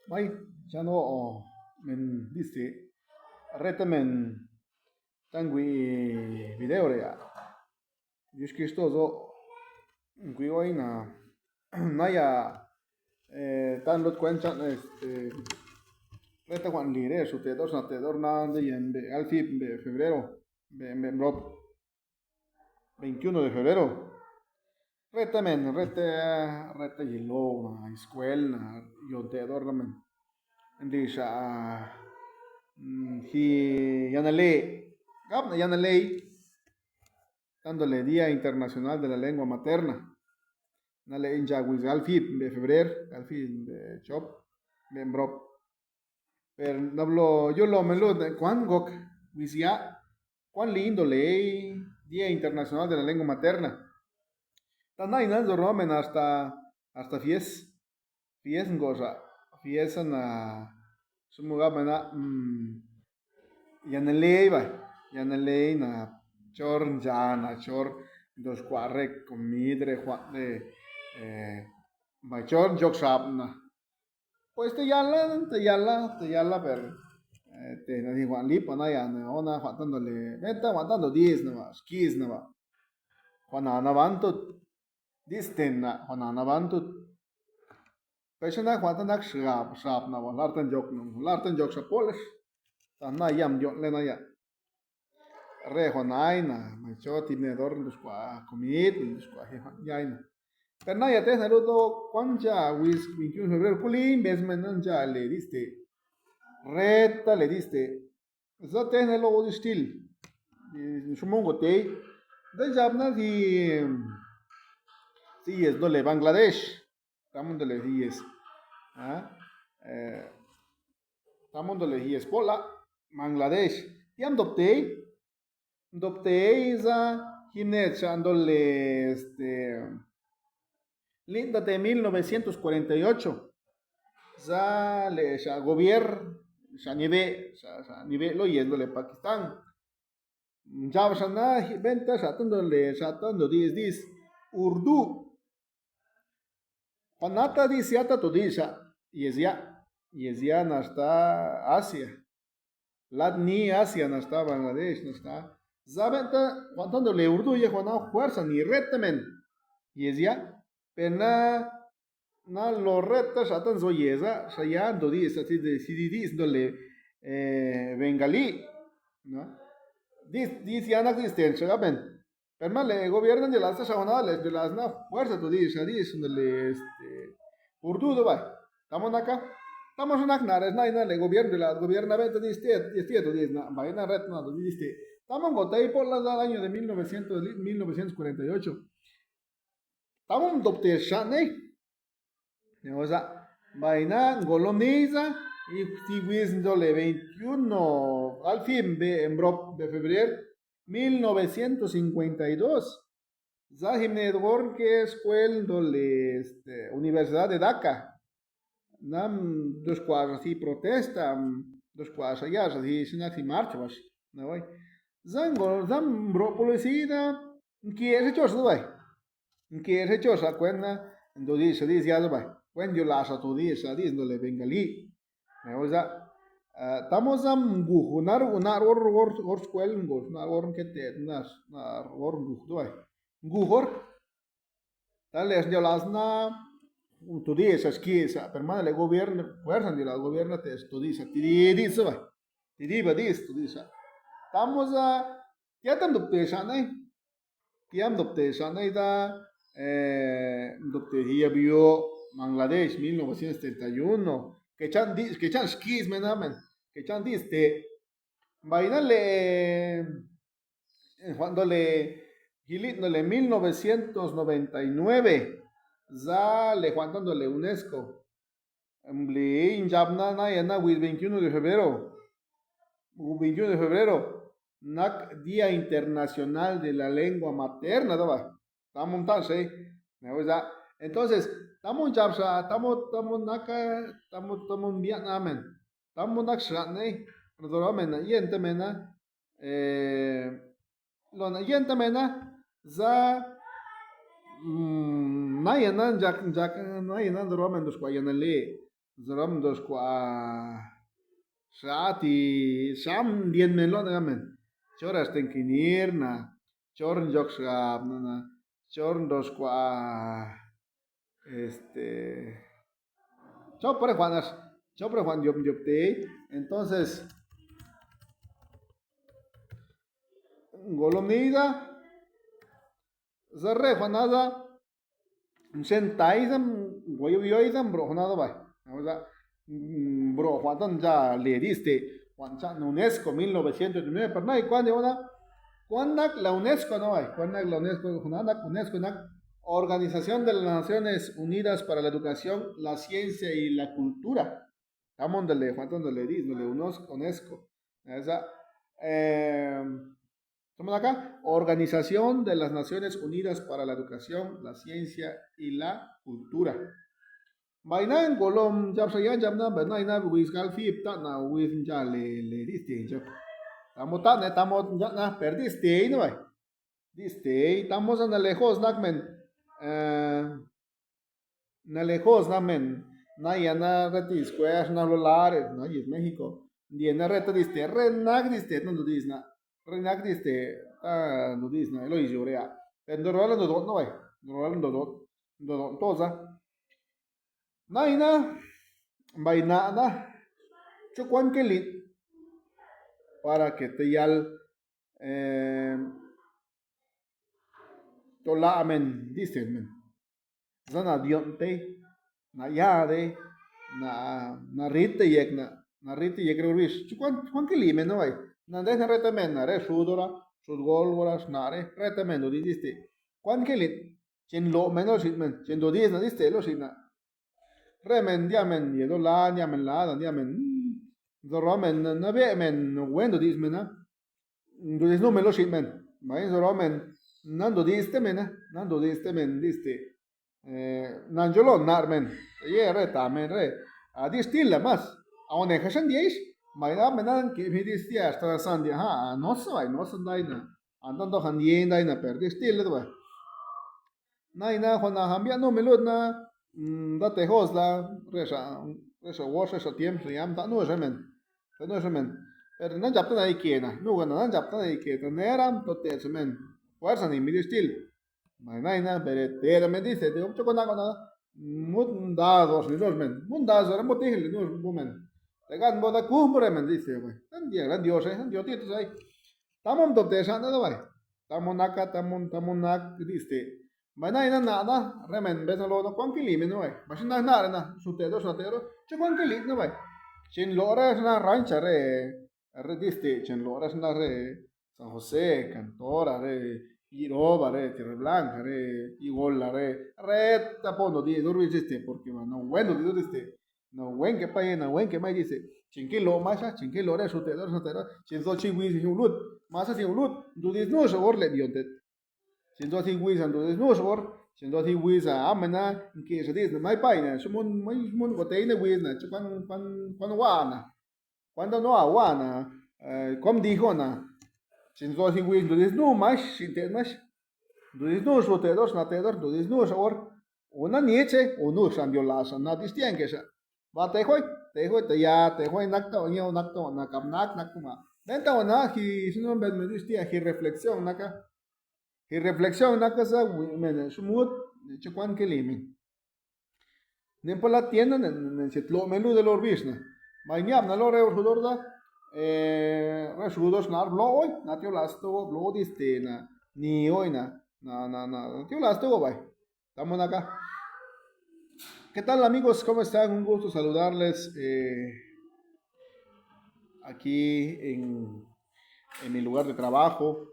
Mai chano men diste reta men tangui video ya. Dios Cristoso gui oina naya tan lot cuentan reta guan lire su te dor na de yen de alfi de febrero be rob 21 de febrero. Reta men reta yelo na escuela na yo te dor na men. Ndisha hi yanale gap na yanale dándole Día Internacional de la Lengua Materna. Nale inja wis alfi de febrero, alfi de chop, ben brop. Pero nablo yo lo melo de cuán gok wis ya cuán lindo ley Día Internacional de la Lengua Materna. Tanay nan do romen hasta fies ngosa fies na sumuga mena yanele na chor jana chor dos quarre comidre de machor jok sap na pues te yala per te na di wan lipa na ya na ona dándole meta dando 10 na skis na va na vanto disten na na vanto pesana nak sap na va lartan jok sa poles ta na yam yo le na ya rejonaina macho tinedor dus kwa comid dus kwa yaina pero na ya te saludo concha wis 21 de febrero pulín besmen ya le diste reta le diste zo te ne lo stil sumongo te de jabna si es dole Bangladesh estamos dole si es ah estamos dole si es pola Bangladesh yam dopte Dopteiza, echándole Linda de 1948. Ya gobierno, ya nivel lo yéndole Pakistán. Ya sana venta shatando 10 Urdu. Panata dice ata to dice y es ya no está Asia. Latni Asia no está Bangladesh no está. Zabenta cuando le urdu ya cuando fuerza ni retamen y es ya pena na lo reta shatan zo yeza shaya do di esa si dis no le bengalí no dis ya no existen shagaben pero le gobiernan de las shagonales de las na fuerza to dis no le urdu do va estamos acá estamos en Aknar, es naina le gobierno de la gobernamento de este to dis na vaina ret na do diste estamos en Gotay por las del año de 1948. Estamos en Dopte Shane. O sea, vaina goloniza y tiwisndole 21 al fin de febrero 1952. Zahim Nedgor que escuela dole Universidad de Dhaka. Nam dos cuadras y protesta, dos cuadras allá, así sin así marcha, no voy. Zam bro policía quiere hecho eso vai quiere hecho esa cuenta do dice ya vai when yo la sa tu dice no le bengalí me oza estamos am guhunar unar or scuel ngos na or que te nas na or guh do vai guhor tal es yo las na tu dice esa per le gobierno fuerza de la gobierno te tu dice ti dice vai ti dice tu dice estamos ya tan dopte shane tiam dopte shane da dopte hiya bio Bangladesh 1971 que chan skis menamen que chan diste vaina le cuando le gilitnole 1999 za le cuantándole UNESCO le injabna na yana with 21 de febrero 21 de febrero NAC Día Internacional de la Lengua Materna, ¿no? Estamos entonces, entonces, estamos ya, estamos naka, estamos Vietnam, estamos nakshane, perdóname, yentemena, lo yentemena, za, nayanan, jak, nayanan, romen, dos guayanale, zoram dos qua shati sham dien men lo na men choras ten kinir na chorn joks na chorn dos qua este chopre juanas chopre juan yop te entonces golomida zarre juanada sentaizam goyoyoizam bro juanada ba bro juan ya le diste juan cha UNESCO 1909 pero no hay cuando una cuando la UNESCO no hay cuando la UNESCO juanada UNESCO na Organización de las Naciones Unidas para la Educación, la Ciencia y la Cultura. Estamos donde le dice, donde UNESCO. Esa, eh, estamos acá. Organización de las Naciones Unidas para la Educación, la Ciencia y la Cultura. Vaina en Colom, ya se ya jamna, vaina Luis Galfi, tana Luis ya le diste. Estamos ya na perdiste, ¿no? Diste, estamos en el lejos, Nakmen. Na lejos na men na yana reti square na lolares na es México diena reta diste renak diste no disna renak diste no disna lo isorea pero rola no no vai rola no toza na ina vaina na chukwan kelit para que te yal eh, tola amen diste men zana dionte na yade na rite yek na rite yek ruis chuan ke lime no vai na de na rete men na re sudora sudgolgora snare rete men do diste kwan ke lit chen lo men no sit men chen do dis na diste lo sit na remen diamen ye do la diamen la da diamen do romen na be men no wendo dis men na do dis no men lo sit men mai do romen nando diste men nando diste men diste Nanjolo narmen ye re tamen re adi stilla mas aone khashan dies maina menan ke vidis dia hasta sandia ha no sai no sandai na andando handie dai na per di stilla do naina hona hambia no melod na da te hosla resa washa sa tiem riam ta no remen per nan japta dai kiena no gana nan japta dai ke neram to te semen fuerza ni mi stil Mainaina, pero me dice, te opto con agua, mundados, ni dos men, mundados, era motil, no women. Te gan boda cumbre, men dice, güey. Tan bien, dios, diotitos ahí. Tamon dopte sana, no, güey. Tamon nak, dice. Mainaina nada, remen, ves lo no con kilime, no, güey. Masina nada, na, sutero, che con kilit, no, güey. Chin lora es una rancha, diste, chin lora es una San José, Cantora, Iroba, Tierra Blanca, Igola, tapondo, di dormi este, porque no bueno, di este, no buen que paye, no buen que más dice, chinquilo, masa, chinquilo, sutedor, chinzo chiwis, un lut, masa si un lut, du dis no sabor le dionte, chinzo si wis, and du dis no sabor, chinzo si wis, amena, que se dice, mai paina, sumun, mun, goteine wis, na, cuando wana, cuando no awana, como dijo, na, Sin zo si wis dudis nu mas sin te mas dudis nu so te dos na te dos dudis nu so or una nieche o nu san violasa na distien que sa va te ya te hoi nakta o nyo nakta na kam nak ma denta ona hi sino ben me distia hi reflexión naka sa men sumut chukwan ke limi nem por la tienda en setlo melu de los bisna mañana na lo re or Reshudos nar blo hoy, natio lasto blo diste ni hoy natio lasto bye. Estamos acá. ¿Qué tal amigos? ¿Cómo están? Un gusto saludarles aquí en mi lugar de trabajo.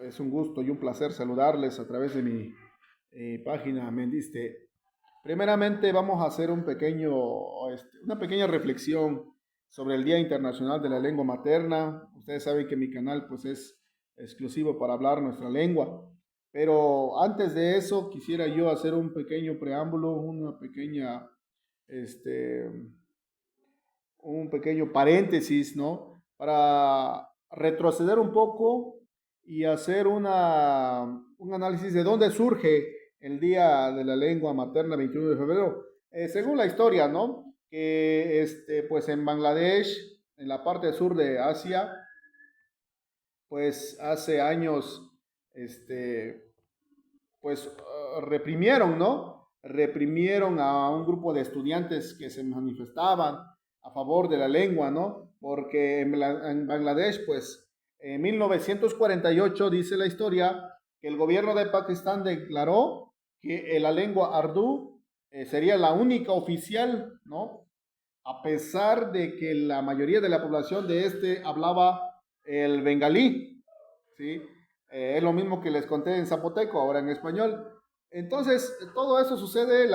Es un gusto y un placer saludarles a través de mi página Mendiste. Primeramente vamos a hacer una pequeña reflexión sobre el Día Internacional de la Lengua Materna. Ustedes saben que mi canal pues es exclusivo para hablar nuestra lengua. Pero antes de eso quisiera yo hacer un pequeño preámbulo, un pequeño paréntesis, ¿no? Para retroceder un poco y hacer un análisis de dónde surge el Día de la Lengua Materna 21 de febrero. Según la historia, ¿no? que pues en Bangladesh, en la parte sur de Asia, pues hace años, este, pues reprimieron, ¿no? Reprimieron a un grupo de estudiantes que se manifestaban a favor de la lengua, ¿no? Porque en Bangladesh, pues, en 1948 dice la historia que el gobierno de Pakistán declaró que la lengua urdú sería la única oficial, ¿no? A pesar de que la mayoría de la población de hablaba el bengalí, ¿sí? Es lo mismo que les conté en zapoteco, ahora en español. Entonces, todo eso sucede,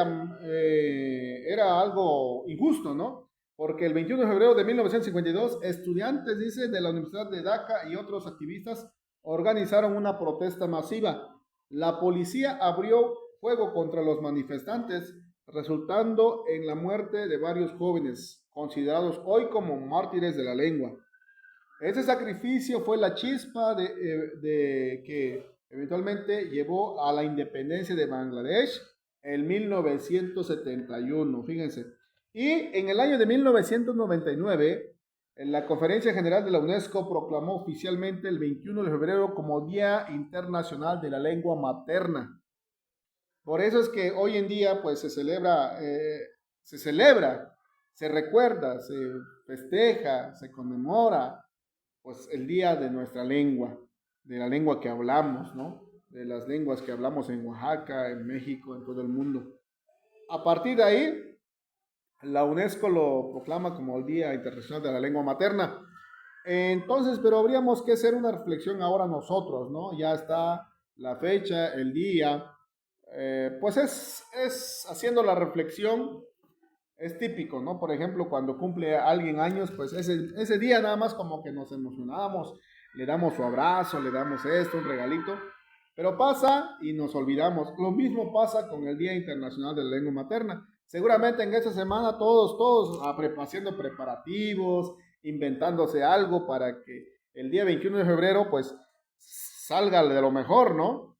era algo injusto, ¿no? Porque el 21 de febrero de 1952, estudiantes, dice, de la Universidad de Dhaka y otros activistas organizaron una protesta masiva. La policía abrió fuego contra los manifestantes, resultando en la muerte de varios jóvenes, considerados hoy como mártires de la lengua. Ese sacrificio fue la chispa de que eventualmente llevó a la independencia de Bangladesh en 1971, fíjense. Y en el año de 1999, en la Conferencia General de la UNESCO proclamó oficialmente el 21 de febrero como Día Internacional de la Lengua Materna. Por eso es que hoy en día pues se celebra, se recuerda, se festeja, se conmemora pues el día de nuestra lengua, de la lengua que hablamos, ¿no? De las lenguas que hablamos en Oaxaca, en México, en todo el mundo. A partir de ahí, la UNESCO lo proclama como el Día Internacional de la Lengua Materna. Entonces, pero habríamos que hacer una reflexión ahora nosotros, ¿no? Ya está la fecha, el día, pues es haciendo la reflexión, es típico, ¿no? Por ejemplo, cuando cumple alguien años, pues ese día nada más como que nos emocionamos, le damos su abrazo, le damos esto, un regalito, pero pasa y nos olvidamos. Lo mismo pasa con el Día Internacional de la Lengua Materna. Seguramente en esta semana todos haciendo preparativos, inventándose algo para que el día 21 de febrero pues salga de lo mejor, ¿no?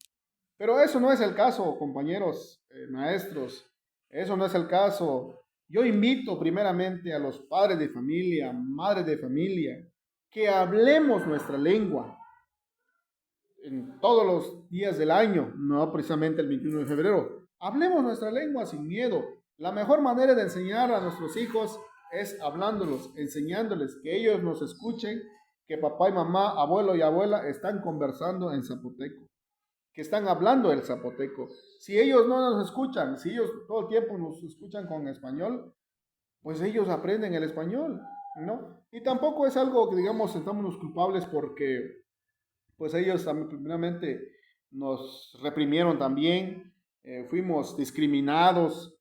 Pero eso no es el caso, compañeros, maestros. Eso no es el caso. Yo invito primeramente a los padres de familia, madres de familia, que hablemos nuestra lengua en todos los días del año, no precisamente el 21 de febrero. Hablemos nuestra lengua sin miedo. La mejor manera de enseñar a nuestros hijos es hablándolos, enseñándoles que ellos nos escuchen, que papá y mamá, abuelo y abuela están conversando en zapoteco, que están hablando el zapoteco. Si ellos no nos escuchan, si ellos todo el tiempo nos escuchan con español, pues ellos aprenden el español, ¿no? Y tampoco es algo que digamos estamos los culpables porque pues ellos también primeramente nos reprimieron también, fuimos discriminados.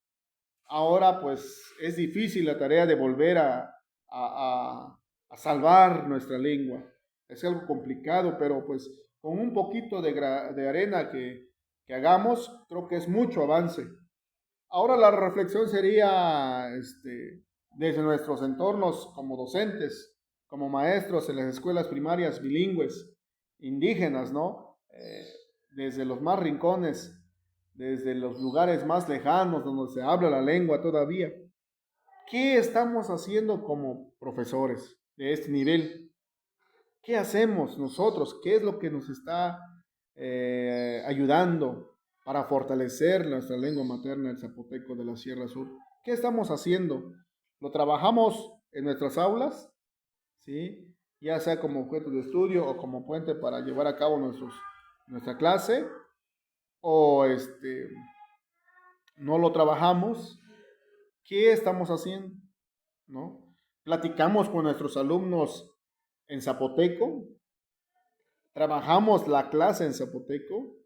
Ahora pues es difícil la tarea de volver a salvar nuestra lengua. Es algo complicado, pero pues con un poquito de arena que hagamos, creo que es mucho avance. Ahora la reflexión sería desde nuestros entornos como docentes, como maestros en las escuelas primarias bilingües, indígenas, ¿no? Desde los más rincones, desde los lugares más lejanos donde se habla la lengua todavía. ¿Qué estamos haciendo como profesores de este nivel? ¿Qué hacemos nosotros? ¿Qué es lo que nos está ayudando para fortalecer nuestra lengua materna, el zapoteco de la Sierra Sur? ¿Qué estamos haciendo? ¿Lo trabajamos en nuestras aulas? ¿Sí? Ya sea como objeto de estudio o como puente para llevar a cabo nuestra clase, o no lo trabajamos. ¿Qué estamos haciendo? ¿No? Platicamos con nuestros alumnos en zapoteco, trabajamos la clase en zapoteco,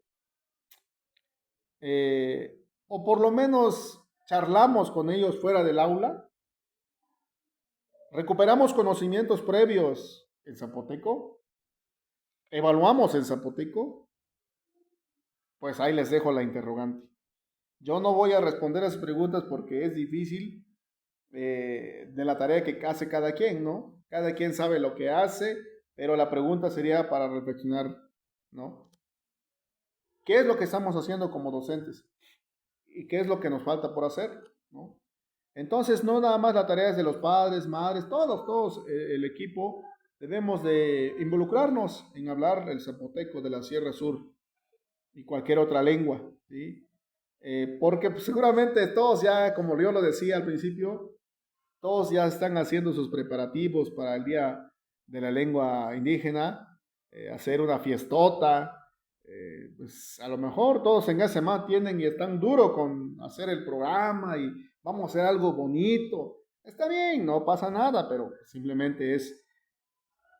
o por lo menos charlamos con ellos fuera del aula, recuperamos conocimientos previos en zapoteco, evaluamos en zapoteco. Pues ahí les dejo la interrogante. Yo no voy a responder a sus preguntas porque es difícil, de la tarea que hace cada quien, ¿no? Cada quien sabe lo que hace, pero la pregunta sería para reflexionar, ¿no? ¿Qué es lo que estamos haciendo como docentes? ¿Y qué es lo que nos falta por hacer? ¿No? Entonces, no nada más la tarea es de los padres, madres, todos, el equipo, debemos de involucrarnos en hablar el zapoteco de la Sierra Sur y cualquier otra lengua, ¿sí? Porque pues, seguramente todos ya, como yo lo decía al principio, todos ya están haciendo sus preparativos para el Día de la Lengua Indígena, hacer una fiestota. Pues a lo mejor todos en ese más tienen y están duro con hacer el programa y vamos a hacer algo bonito. Está bien, no pasa nada, pero simplemente es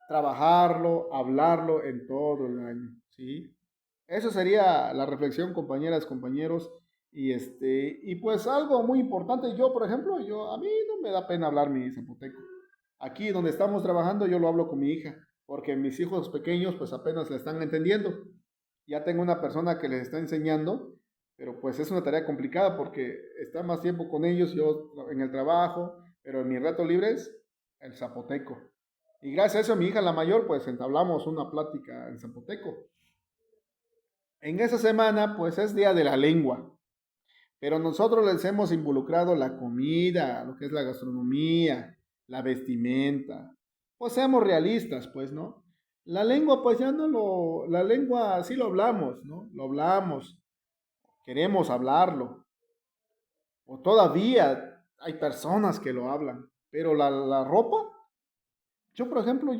trabajarlo, hablarlo en todo el año, ¿sí? Eso sería la reflexión, compañeras, compañeros. Y pues algo muy importante, yo, por ejemplo, a mí no me da pena hablar mi zapoteco. Aquí donde estamos trabajando, yo lo hablo con mi hija, porque mis hijos pequeños, pues apenas la están entendiendo. Ya tengo una persona que les está enseñando, pero pues es una tarea complicada porque está más tiempo con ellos, yo en el trabajo, pero en mi rato libre es el zapoteco. Y gracias a eso, mi hija la mayor, pues entablamos una plática en zapoteco. En esa semana, pues es Día de la Lengua, pero nosotros les hemos involucrado la comida, lo que es la gastronomía, la vestimenta. Pues seamos realistas, pues, ¿no? La lengua, pues ya no la lengua sí lo hablamos, ¿no? Lo hablamos, queremos hablarlo, o todavía hay personas que lo hablan, pero la ropa, yo, por ejemplo,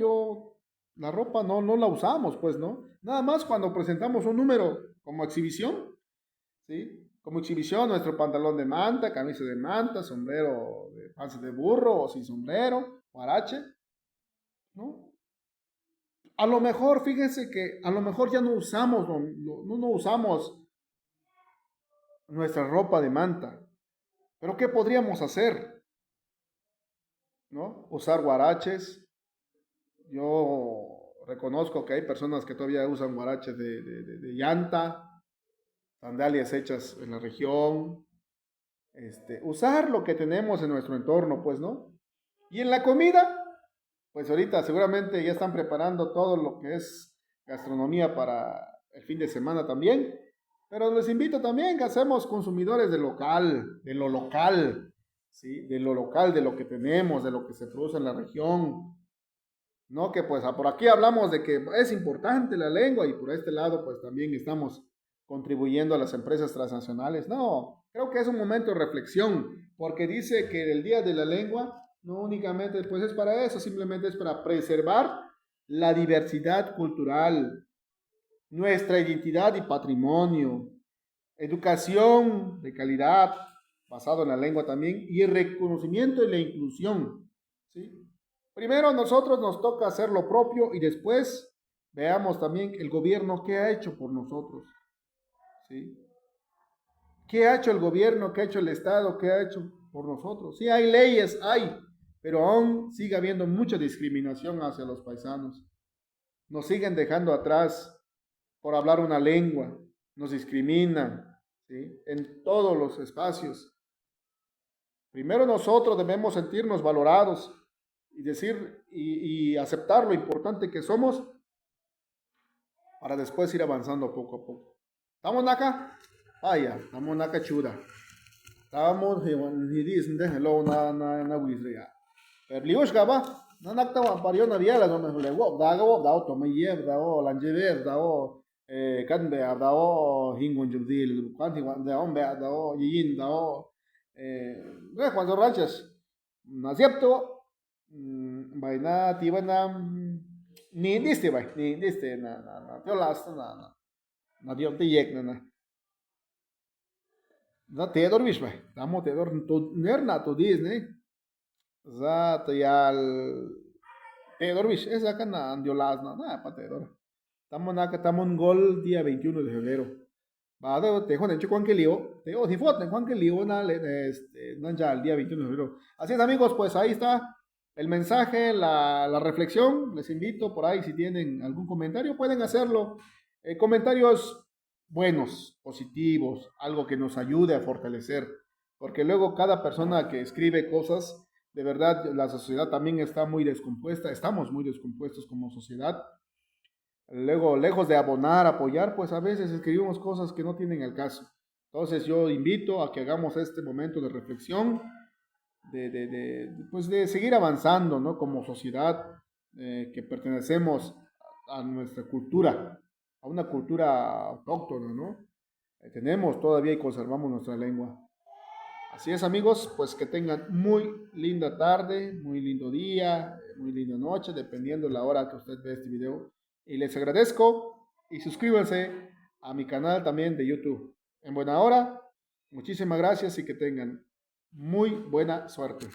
la ropa no la usamos, pues, ¿no? Nada más cuando presentamos un número como exhibición, ¿sí? Como exhibición, nuestro pantalón de manta, camisa de manta, sombrero de panza de burro o sin sombrero, guarache, ¿no? A lo mejor, fíjense que a lo mejor ya no usamos, no usamos nuestra ropa de manta, pero ¿qué podríamos hacer? ¿No? Usar guaraches. Yo reconozco que hay personas que todavía usan guaraches de llanta, sandalias hechas en la región, usar lo que tenemos en nuestro entorno, pues, ¿no? Y en la comida, pues ahorita seguramente ya están preparando todo lo que es gastronomía para el fin de semana también, pero les invito también que hacemos consumidores de lo local, ¿sí? De lo local, de lo que tenemos, de lo que se produce en la región, ¿no? Que pues por aquí hablamos de que es importante la lengua y por este lado pues también estamos contribuyendo a las empresas transnacionales. No, creo que es un momento de reflexión, porque dice que el Día de la Lengua no únicamente pues es para eso, simplemente es para preservar la diversidad cultural, nuestra identidad y patrimonio, educación de calidad, basado en la lengua también, y el reconocimiento y la inclusión, ¿sí? Primero nosotros nos toca hacer lo propio y después veamos también el gobierno qué ha hecho por nosotros, ¿sí? ¿Qué ha hecho el gobierno? ¿Qué ha hecho el Estado? ¿Qué ha hecho por nosotros? Sí, hay leyes, pero aún sigue habiendo mucha discriminación hacia los paisanos. Nos siguen dejando atrás por hablar una lengua, nos discriminan, ¿sí? En todos los espacios. Primero nosotros debemos sentirnos valorados y decir y aceptar lo importante que somos para después ir avanzando poco a poco. ¿Estamos acá? Vaya, estamos acá chuda. Estamos hidis hello na wisria. Pero liush gaba, na nakta wa parió na viala no me lego, da o toma yev, da o lanjeve, da o kan be da o hingun judil, kan da o be da o yin da o cuando ranchas, ¿no es cierto? Vaina, tibana, ni diste, vai, ni diste, te las, na, dio te yek, na, te dormis, vai, tamo te dorm, to, nerna, to Disney, za, te yal, te dormis, es acá na, andio las, pa te dorm. Estamos en gol día 21 de febrero. Va, te joden, che, Juan que lío, te digo, si foten, Juan que lío, ya el día 21 de febrero. Así es, amigos, pues ahí está el mensaje, la reflexión. Les invito por ahí, si tienen algún comentario, pueden hacerlo. Comentarios buenos, positivos, algo que nos ayude a fortalecer. Porque luego cada persona que escribe cosas, de verdad, la sociedad también está muy descompuesta, estamos muy descompuestos como sociedad. Luego, lejos de abonar, apoyar, pues a veces escribimos cosas que no tienen el caso. Entonces yo invito a que hagamos este momento de reflexión pues de seguir avanzando, ¿no? Como sociedad que pertenecemos a nuestra cultura, a una cultura autóctona, ¿no? Tenemos todavía y conservamos nuestra lengua. Así es, amigos, pues que tengan muy linda tarde, muy lindo día, muy linda noche, dependiendo de la hora que usted ve este video. Y les agradezco y suscríbanse a mi canal también de YouTube. En buena hora, muchísimas gracias y que tengan muy buena suerte.